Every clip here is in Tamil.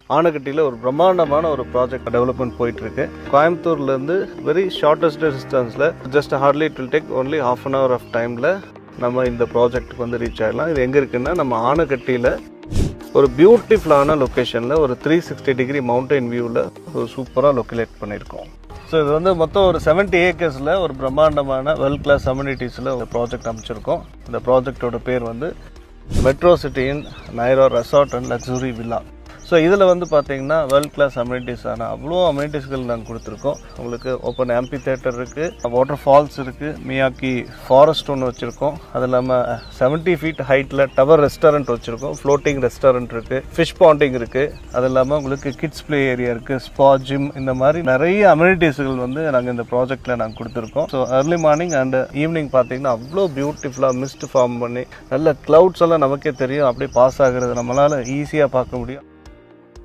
ஆனகட்டியில் ஒரு பிரம்மாண்டமான ஒரு ப்ராஜெக்ட் டெவலப்மெண்ட் போயிட்டு இருக்கு. கோயம்புத்தூர்லேருந்து வெரி ஷார்ட்டஸ்ட் டிஸ்டன்ஸில் just hardly it will take only ½ an hour of டைமில் நம்ம இந்த ப்ராஜெக்ட்டுக்கு வந்து ரீச் ஆகிடலாம். இது எங்கே இருக்குன்னா நம்ம ஆனகட்டியில் ஒரு பியூட்டிஃபுல்லான லொக்கேஷனில் ஒரு 360 டிகிரி மவுண்டைன் வியூவில் ஒரு சூப்பராக லொக்கேட் பண்ணியிருக்கோம். ஸோ இது வந்து மொத்தம் ஒரு 70 ஏக்கர்ஸில் ஒரு பிரம்மாண்டமான வேர்ல்ட் கிளாஸ் அம்யூனிட்டிஸில் ஒரு ப்ராஜெக்ட் அமைச்சிருக்கோம். இந்த ப்ராஜெக்டோட பேர் வந்து metro city in Naira resort and luxury villa. So இதில் வந்து பார்த்தீங்கன்னா வேர்ல்ட் கிளாஸ் அம்யூனிட்டிஸான அவ்வளோ அம்யூனிட்டிஸ்கள் நாங்கள் கொடுத்துருக்கோம். உங்களுக்கு ஓப்பன் ஆம்பி தியேட்டர் இருக்குது, வாட்டர் ஃபால்ஸ் இருக்குது, மியாக்கி ஃபாரஸ்ட் ஒன்று வச்சுருக்கோம். அது இல்லாமல் 70 feet ஹைட்டில் டவர் ரெஸ்டாரண்ட் வச்சுருக்கோம், ஃப்ளோட்டிங் ரெஸ்டாரண்ட் இருக்குது, ஃபிஷ் பாண்டிங் இருக்குது. அது இல்லாமல் உங்களுக்கு கிட்ஸ் ப்ளே ஏரியா இருக்குது, ஸ்பா, ஜிம், இந்த மாதிரி நிறைய அம்யூனிட்டிஸ்கள் வந்து நாங்கள் இந்த ப்ராஜெக்டில் நாங்கள் கொடுத்துருக்கோம். So early morning and evening பார்த்தீங்கன்னா அவ்வளோ பியூட்டிஃபுல்லாக மிஸ்ட் ஃபார்ம் பண்ணி நல்ல க்ளவுட்ஸ் எல்லாம் நமக்கே தெரியும், அப்படியே பாஸ் ஆகுறது நம்மளால் ஈஸியாக பார்க்க முடியும்.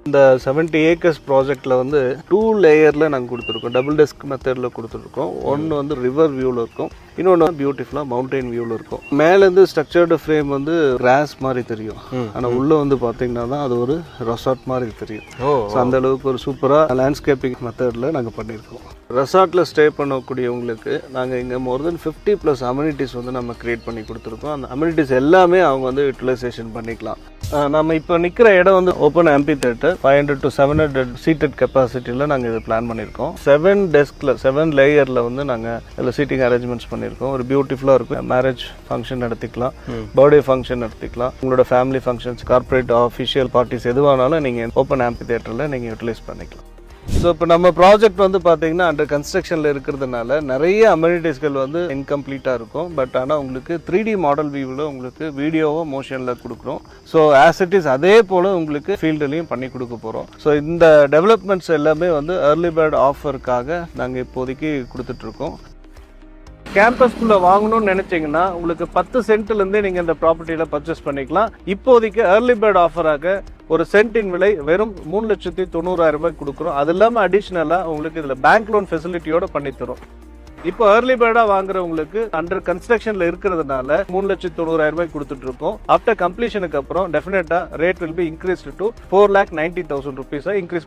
இந்த 70 ஏக்கர்ஸ் ப்ராஜெக்டில் வந்து 2 லேயரில் நாங்கள் கொடுத்துருக்கோம். டபுள் டெஸ்க் மெத்தடில் கொடுத்துருக்கோம். ஒன்று வந்து ரிவர் வியூவில் இருக்கும், இன்னொன்று பியூட்டிஃபுல்லாக மவுண்டைன் வியூவில் இருக்கும். மேலேருந்து ஸ்ட்ரக்சர்டு ஃப்ரேம் வந்து கிராஸ் மாதிரி தெரியும், ஆனால் உள்ளே வந்து பார்த்தீங்கன்னா தான் அது ஒரு ரெசார்ட் மாதிரி தெரியும். ஸோ அந்த அளவுக்கு ஒரு சூப்பராக லேண்ட்ஸ்கேப்பிங் மெத்தடில் நாங்கள் பண்ணியிருக்கோம். ரெசார்ட்டில் ஸ்டே பண்ணக்கூடியவங்களுக்கு நாங்கள் இங்கே மோர் தென் 50+ அம்யூனிட்டிஸ் வந்து நம்ம கிரியேட் பண்ணி கொடுத்துருக்கோம். அந்த அம்யூனிட்டிஸ் எல்லாமே அவங்க வந்து யூட்டிலைசேஷன் பண்ணிக்கலாம். நம்ம இப்போ நிற்கிற இடம் வந்து ஓப்பன் ஆம்பி தியேட்டர், 500 to 700 சீட்டட் கெப்பாசிட்டியில் நாங்கள் இது பிளான் பண்ணியிருக்கோம். 7 டெஸ்கில் 7 லேயரில் வந்து நாங்கள் இதில் சீட்டிங் அரேஞ்ச்மெண்ட்ஸ் பண்ணியிருக்கோம். ஒரு பியூட்டிஃபுல்லாக இருக்கும். மேரேஜ் ஃபங்க்ஷன் நடத்திக்கலாம், பர்த்டே ஃபங்க்ஷன் நடத்திக்கலாம், உங்களோட family functions, corporate official parties எதுவானாலும் நீங்கள் ஓப்பன் ஆம்பி தியேட்டரில் நீங்கள் யூட்டிலைஸ் பண்ணிக்கலாம். ஸோ இப்போ நம்ம ப்ராஜெக்ட் வந்து பார்த்தீங்கன்னா அண்டர் கன்ஸ்ட்ரக்ஷனில் இருக்கிறதுனால நிறைய அம்யூனிட்டிஸ்கள் வந்து இன்கம்ப்ளீட்டாக இருக்கும். பட் ஆனால் உங்களுக்கு 3D மாடல் வியூவில் உங்களுக்கு வீடியோவோ மோஷனில் கொடுக்குறோம். ஸோ ஆஸ் இட் இஸ் அதே போல் உங்களுக்கு ஃபீல்டுலையும் பண்ணி கொடுக்க போகிறோம். ஸோ இந்த டெவலப்மெண்ட்ஸ் எல்லாமே வந்து ஏர்லி பேர்ட் ஆஃபருக்காக நாங்கள் இப்போதைக்கு கொடுத்துட்ருக்கோம். கேம்பஸ்குள்ளே வாங்கணும்னு நினச்சிங்கன்னா உங்களுக்கு 10 சென்ட்லேருந்தே நீங்கள் இந்த ப்ராப்பர்ட்டியில் பர்ச்சேஸ் பண்ணிக்கலாம். இப்போதைக்கு ஏர்லி பேர்ட் ஆஃபராக ஒரு சென்ட்டின் விலை வெறும் 3,90,000 ரூபாய் கொடுக்குறோம். அது இல்லாமல் அடிஷ்னலாக உங்களுக்கு இதில் பேங்க் லோன் ஃபெசிலிட்டியோடு பண்ணித்தரோம். இப்போ ஏர்லி பேர்டாக வாங்குறவங்களுக்கு அண்டர் கன்ஸ்ட்ரக்ஷனில் இருக்கிறதுனால 3,90,000 ரூபாய் கொடுத்துட்டு இருக்கோம். ஆஃப்டர் கம்ப்ளீஷனுக்கு அப்புறம் டெஃபினட்டாக rate will be increased to 4,90,000 rupees increase